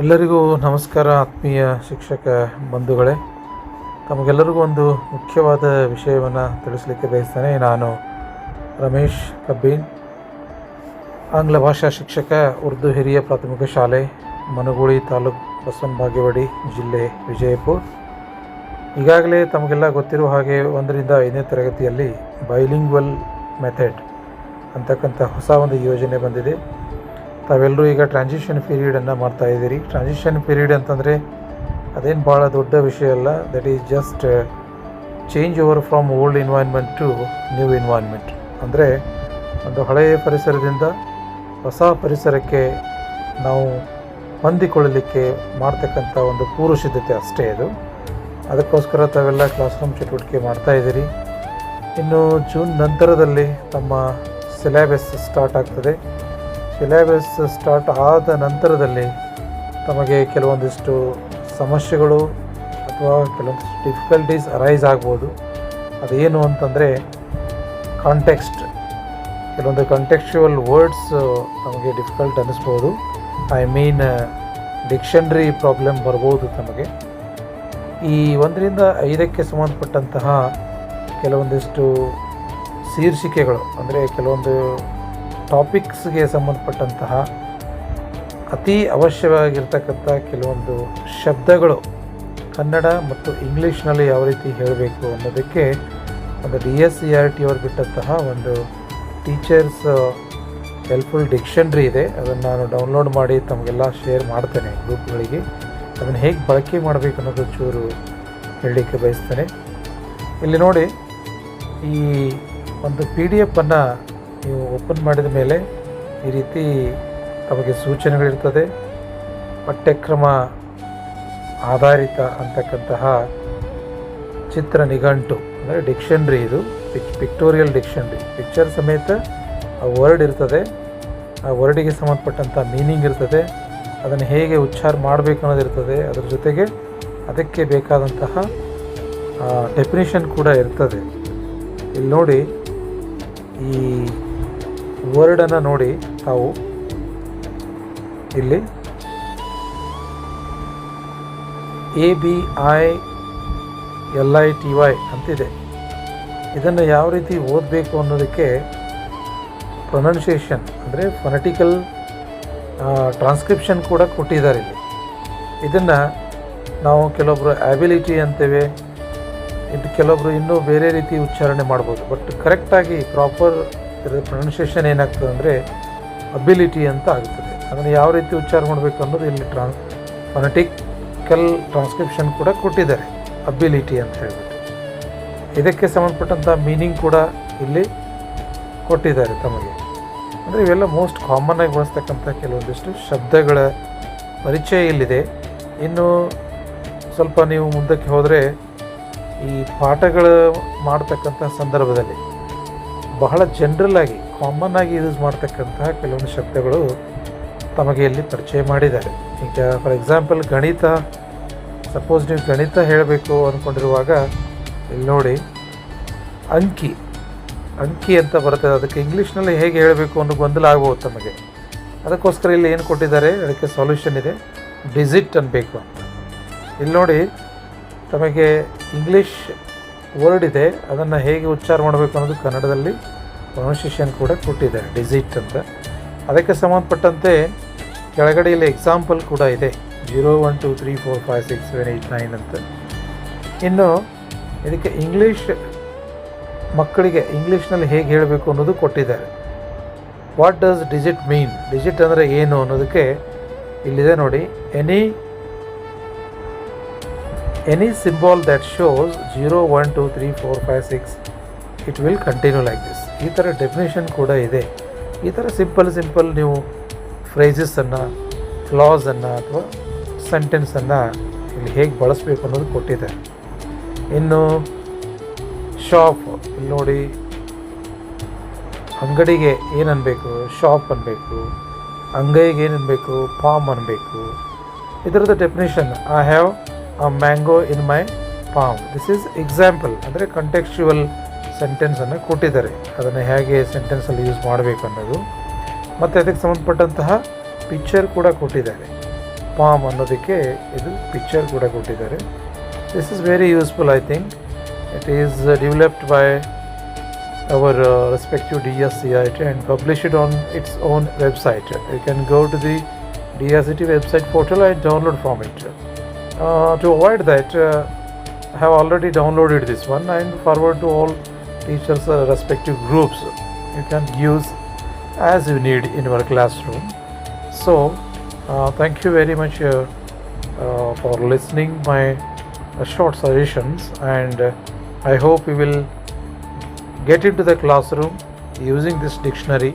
ಎಲ್ಲರಿಗೂ ನಮಸ್ಕಾರ. ಆತ್ಮೀಯ ಶಿಕ್ಷಕ ಬಂಧುಗಳೇ, ತಮಗೆಲ್ಲರಿಗೂ ಒಂದು ಮುಖ್ಯವಾದ ವಿಷಯವನ್ನು ತಿಳಿಸಲಿಕ್ಕೆ ಬಯಸ್ತೇನೆ. ನಾನು ರಮೇಶ್ ಕಬ್ಬೀನ್, ಆಂಗ್ಲ ಭಾಷಾ ಶಿಕ್ಷಕ, ಉರ್ದು ಹಿರಿಯ ಪ್ರಾಥಮಿಕ ಶಾಲೆ, ಮನಗೂಳಿ ತಾಲೂಕು, ಬಸವನ ಬಾಗೇವಾಡಿ ಜಿಲ್ಲೆ, ವಿಜಯಪುರ. ಈಗಾಗಲೇ ತಮಗೆಲ್ಲ ಗೊತ್ತಿರುವ ಹಾಗೆ 1ರಿಂದ 5ನೇ ತರಗತಿಯಲ್ಲಿ ಬೈಲಿಂಗ್ವಲ್ ಮೆಥಡ್ ಅಂತಕ್ಕಂಥ ಹೊಸ ಒಂದು ಯೋಜನೆ ಬಂದಿದೆ. ತಾವೆಲ್ಲರೂ ಈಗ ಟ್ರಾನ್ಸಿಷನ್ ಪೀರಿಯಡನ್ನು ಮಾಡ್ತಾಯಿದ್ದೀರಿ. ಟ್ರಾನ್ಸಿಷನ್ ಪೀರಿಯಡ್ ಅಂತಂದರೆ ಅದೇನು ಭಾಳ ದೊಡ್ಡ ವಿಷಯ ಅಲ್ಲ. That is just change over from old environment to new environment. ಅಂದರೆ ಒಂದು ಹಳೆಯ ಪರಿಸರದಿಂದ ಹೊಸ ಪರಿಸರಕ್ಕೆ ನಾವು ಹೊಂದಿಕೊಳ್ಳಲಿಕ್ಕೆ ಮಾಡ್ತಕ್ಕಂಥ ಒಂದು ಪೂರ್ವ ಸಿದ್ಧತೆ ಅಷ್ಟೇ ಇದು. ಅದಕ್ಕೋಸ್ಕರ ತಾವೆಲ್ಲ ಕ್ಲಾಸ್ ರೂಮ್ ಚಟುವಟಿಕೆ ಮಾಡ್ತಾಯಿದ್ದೀರಿ. ಇನ್ನು ಜೂನ್ ನಂತರದಲ್ಲಿ ತಮ್ಮ ಸಿಲೆಬಸ್ ಸ್ಟಾರ್ಟ್ ಆಗ್ತದೆ. ಸಿಲೆಬಸ್ ಸ್ಟಾರ್ಟ್ ಆದ ನಂತರದಲ್ಲಿ ತಮಗೆ ಕೆಲವೊಂದಿಷ್ಟು ಸಮಸ್ಯೆಗಳು ಅಥವಾ ಕೆಲವೊಂದಿಷ್ಟು ಡಿಫಿಕಲ್ಟೀಸ್ ಅರೈಸ್ ಆಗ್ಬೋದು. ಅದೇನು ಅಂತಂದರೆ ಕಾಂಟೆಕ್ಸ್ಟ್, ಕೆಲವೊಂದು ಕಾಂಟೆಕ್ಚುವಲ್ ವರ್ಡ್ಸ್ ನಮಗೆ ಡಿಫಿಕಲ್ಟ್ ಅನ್ನಿಸ್ಬೋದು. ಐ ಮೀನ್ ಡಿಕ್ಷನರಿ ಪ್ರಾಬ್ಲಮ್ ಬರ್ಬೋದು ತಮಗೆ. ಈ 1ರಿಂದ 5ಕ್ಕೆ ಸಂಬಂಧಪಟ್ಟಂತಹ ಕೆಲವೊಂದಿಷ್ಟು ಶೀರ್ಷಿಕೆಗಳು, ಅಂದರೆ ಕೆಲವೊಂದು ಟಾಪಿಕ್ಸ್ಗೆ ಸಂಬಂಧಪಟ್ಟಂತಹ ಅತಿ ಅವಶ್ಯವಾಗಿರ್ತಕ್ಕಂಥ ಕೆಲವೊಂದು ಶಬ್ದಗಳು ಕನ್ನಡ ಮತ್ತು ಇಂಗ್ಲೀಷ್ನಲ್ಲಿ ಯಾವ ರೀತಿ ಹೇಳಬೇಕು ಅನ್ನೋದಕ್ಕೆ ಒಂದು DSCRT ಅವರು ಬಿಟ್ಟಂತಹ ಒಂದು ಟೀಚರ್ಸ್ ಹೆಲ್ಪ್ಫುಲ್ ಡಿಕ್ಷನರಿ ಇದೆ. ಅದನ್ನು ನಾನು ಡೌನ್ಲೋಡ್ ಮಾಡಿ ತಮಗೆಲ್ಲ ಶೇರ್ ಮಾಡ್ತೇನೆ ಗ್ರೂಪ್ಗಳಿಗೆ. ಅದನ್ನು ಹೇಗೆ ಬಳಕೆ ಮಾಡಬೇಕು ಅನ್ನೋದು ಚೂರು ಹೇಳಲಿಕ್ಕೆ ಬಯಸ್ತೇನೆ. ಇಲ್ಲಿ ನೋಡಿ, ಈ ಒಂದು PDF ಅನ್ನು ನೀವು ಓಪನ್ ಮಾಡಿದ ಮೇಲೆ ಈ ರೀತಿ ತಮಗೆ ಸೂಚನೆಗಳಿರ್ತದೆ. ಪಠ್ಯಕ್ರಮ ಆಧಾರಿತ ಅಂತಕ್ಕಂತಹ ಚಿತ್ರ ನಿಘಂಟು, ಅಂದರೆ ಡಿಕ್ಷನರಿ. ಇದು ಪಿಕ್ಟೋರಿಯಲ್ ಡಿಕ್ಷನರಿ. ಪಿಕ್ಚರ್ ಸಮೇತ ಆ ವರ್ಡ್ ಇರ್ತದೆ. ಆ ವರ್ಡಿಗೆ ಸಂಬಂಧಪಟ್ಟಂಥ ಮೀನಿಂಗ್ ಇರ್ತದೆ. ಅದನ್ನು ಹೇಗೆ ಉಚ್ಚಾರ ಮಾಡಬೇಕು ಅನ್ನೋದಿರ್ತದೆ. ಅದರ ಜೊತೆಗೆ ಅದಕ್ಕೆ ಬೇಕಾದಂತಹ ಡೆಫಿನಿಷನ್ ಕೂಡ ಇರ್ತದೆ. ಇಲ್ಲಿ ನೋಡಿ, ಈ ವರ್ಡನ್ನು ನೋಡಿ ತಾವು ಇಲ್ಲಿ ABILITY ಅಂತಿದೆ. ಇದನ್ನು ಯಾವ ರೀತಿ ಓದಬೇಕು ಅನ್ನೋದಕ್ಕೆ ಪ್ರೊನೌನ್ಸಿಯೇಷನ್, ಅಂದರೆ ಫೊನೆಟಿಕಲ್ ಟ್ರಾನ್ಸ್ಕ್ರಿಪ್ಷನ್ ಕೂಡ ಕೊಟ್ಟಿದ್ದಾರೆ ಇಲ್ಲಿ. ಇದನ್ನು ನಾವು ಕೆಲವೊಬ್ಬರು ಅಬಿಲಿಟಿ ಅಂತೇವೆ, ಇದು ಕೆಲವೊಬ್ಬರು ಇನ್ನೂ ಬೇರೆ ರೀತಿ ಉಚ್ಚಾರಣೆ ಮಾಡ್ಬೋದು. ಬಟ್ ಕರೆಕ್ಟಾಗಿ ಪ್ರಾಪರ್ ಪ್ರೊನೌನ್ಸಿಯೇಷನ್ ಏನಾಗ್ತದೆ ಅಂದರೆ ಅಬಿಲಿಟಿ ಅಂತ ಆಗ್ತದೆ. ಅದನ್ನು ಯಾವ ರೀತಿ ಉಚ್ಚಾರ ಮಾಡಬೇಕು ಅನ್ನೋದು ಇಲ್ಲಿ ಫೊನೆಟಿಕಲ್ ಟ್ರಾನ್ಸ್ಕ್ರಿಪ್ಷನ್ ಕೂಡ ಕೊಟ್ಟಿದ್ದಾರೆ, ಅಬಿಲಿಟಿ ಅಂತ ಹೇಳ್ಬಿಟ್ಟು. ಇದಕ್ಕೆ ಸಂಬಂಧಪಟ್ಟಂಥ ಮೀನಿಂಗ್ ಕೂಡ ಇಲ್ಲಿ ಕೊಟ್ಟಿದ್ದಾರೆ ತಮಗೆ. ಅಂದರೆ ಇವೆಲ್ಲ ಮೋಸ್ಟ್ ಕಾಮನ್ನಾಗಿ ಬಳಸ್ತಕ್ಕಂಥ ಕೆಲವೊಂದಿಷ್ಟು ಶಬ್ದಗಳ ಪರಿಚಯ ಇಲ್ಲಿದೆ. ಇನ್ನು ಸ್ವಲ್ಪ ನೀವು ಮುಂದಕ್ಕೆ ಹೋದರೆ ಈ ಪಾಠಗಳು ಮಾಡ್ತಕ್ಕಂಥ ಸಂದರ್ಭದಲ್ಲಿ ಬಹಳ ಜನರಲ್ಲಾಗಿ ಕಾಮನ್ನಾಗಿ ಯೂಸ್ ಮಾಡ್ತಕ್ಕಂತಹ ಕೆಲವೊಂದು ಶಬ್ದಗಳು ತಮಗೆ ಇಲ್ಲಿ ಪರಿಚಯ ಮಾಡಿದ್ದಾರೆ. ಈಗ ಫಾರ್ ಎಕ್ಸಾಂಪಲ್ ಗಣಿತ, ಸಪೋಸ್ ನೀವು ಗಣಿತ ಹೇಳಬೇಕು ಅಂದ್ಕೊಂಡಿರುವಾಗ ಇಲ್ಲಿ ನೋಡಿ, ಅಂಕಿ ಅಂತ ಬರ್ತದೆ. ಅದಕ್ಕೆ ಇಂಗ್ಲೀಷ್ನಲ್ಲಿ ಹೇಗೆ ಹೇಳಬೇಕು ಅನ್ನೋ ಗೊಂದಲ ಆಗ್ಬೋದು ತಮಗೆ. ಅದಕ್ಕೋಸ್ಕರ ಇಲ್ಲಿ ಏನು ಕೊಟ್ಟಿದ್ದಾರೆ, ಅದಕ್ಕೆ ಸೊಲ್ಯೂಷನ್ ಇದೆ. ಡಿಜಿಟ್ ಅನ್ಬೇಕು ಅಂತ. ಇಲ್ಲಿ ನೋಡಿ, ತಮಗೆ ಇಂಗ್ಲೀಷ್ ವರ್ಡ್ ಇದೆ, ಅದನ್ನು ಹೇಗೆ ಉಚ್ಚಾರ ಮಾಡಬೇಕು ಅನ್ನೋದು ಕನ್ನಡದಲ್ಲಿ ಪ್ರೊನೌನ್ಸಿಯೇಷನ್ ಕೂಡ ಕೊಟ್ಟಿದ್ದಾರೆ, ಡಿಜಿಟ್ ಅಂತ. ಅದಕ್ಕೆ ಸಂಬಂಧಪಟ್ಟಂತೆ ಕೆಳಗಡೆ ಇಲ್ಲಿ ಎಕ್ಸಾಂಪಲ್ ಕೂಡ ಇದೆ, 0 1 2 3 4 5 6 7 8 9 ಅಂತ. ಇನ್ನು ಇದಕ್ಕೆ ಇಂಗ್ಲೀಷ್ ಮಕ್ಕಳಿಗೆ ಇಂಗ್ಲೀಷ್ನಲ್ಲಿ ಹೇಗೆ ಹೇಳಬೇಕು ಅನ್ನೋದು ಕೊಟ್ಟಿದ್ದಾರೆ. What does digit mean, digit ಅಂದರೆ ಏನು ಅನ್ನೋದಕ್ಕೆ ಇಲ್ಲಿದೆ ನೋಡಿ. Any symbol that shows 0 1 2 3 4 5 6 it will continue like this. ಈ ಥರ ಡೆಫಿನೇಷನ್ ಕೂಡ ಇದೆ. ಈ ಥರ ಸಿಂಪಲ್ ನೀವು ಫ್ರೇಸಸನ್ನು, ಕ್ಲಾಸನ್ನು ಅಥವಾ ಸೆಂಟೆನ್ಸನ್ನು ಇಲ್ಲಿ ಹೇಗೆ ಬಳಸಬೇಕು ಅನ್ನೋದು ಕೊಟ್ಟಿದೆ. ಇನ್ನು ಶಾಪ್, ಇಲ್ಲಿ ನೋಡಿ, ಅಂಗಡಿಗೆ ಏನು ಅನ್ಬೇಕು, ಶಾಪ್ ಅನ್ಬೇಕು. ಅಂಗೈಗೆ ಏನು ಅನ್ಬೇಕು, ಪಾಮ್ ಅನ್ಬೇಕು. ಇದರದ್ದು definition, I have a mango in my palm. This is example, ಅಂದರೆ ಕಂಟೆಕ್ಚುವಲ್ ಸೆಂಟೆನ್ಸನ್ನು ಕೊಟ್ಟಿದ್ದಾರೆ. ಅದನ್ನು ಹೇಗೆ ಸೆಂಟೆನ್ಸಲ್ಲಿ ಯೂಸ್ ಮಾಡಬೇಕು ಅನ್ನೋದು. ಮತ್ತು ಅದಕ್ಕೆ ಸಂಬಂಧಪಟ್ಟಂತಹ ಪಿಕ್ಚರ್ ಕೂಡ ಕೊಟ್ಟಿದ್ದಾರೆ. ಫಾರ್ಮ್ ಅನ್ನೋದಕ್ಕೆ ಇದು ಪಿಕ್ಚರ್ ಕೂಡ ಕೊಟ್ಟಿದ್ದಾರೆ. This is very useful. I think it is developed by our respective DSCIT and publish it on its own website. You can go to the DSCIT website portal and download from it. To avoid that, I have already downloaded this one and forward to all teachers' respective groups. You can use as you need in your classroom. So, thank you very much for listening my short suggestions, and I hope you will get into the classroom using this dictionary.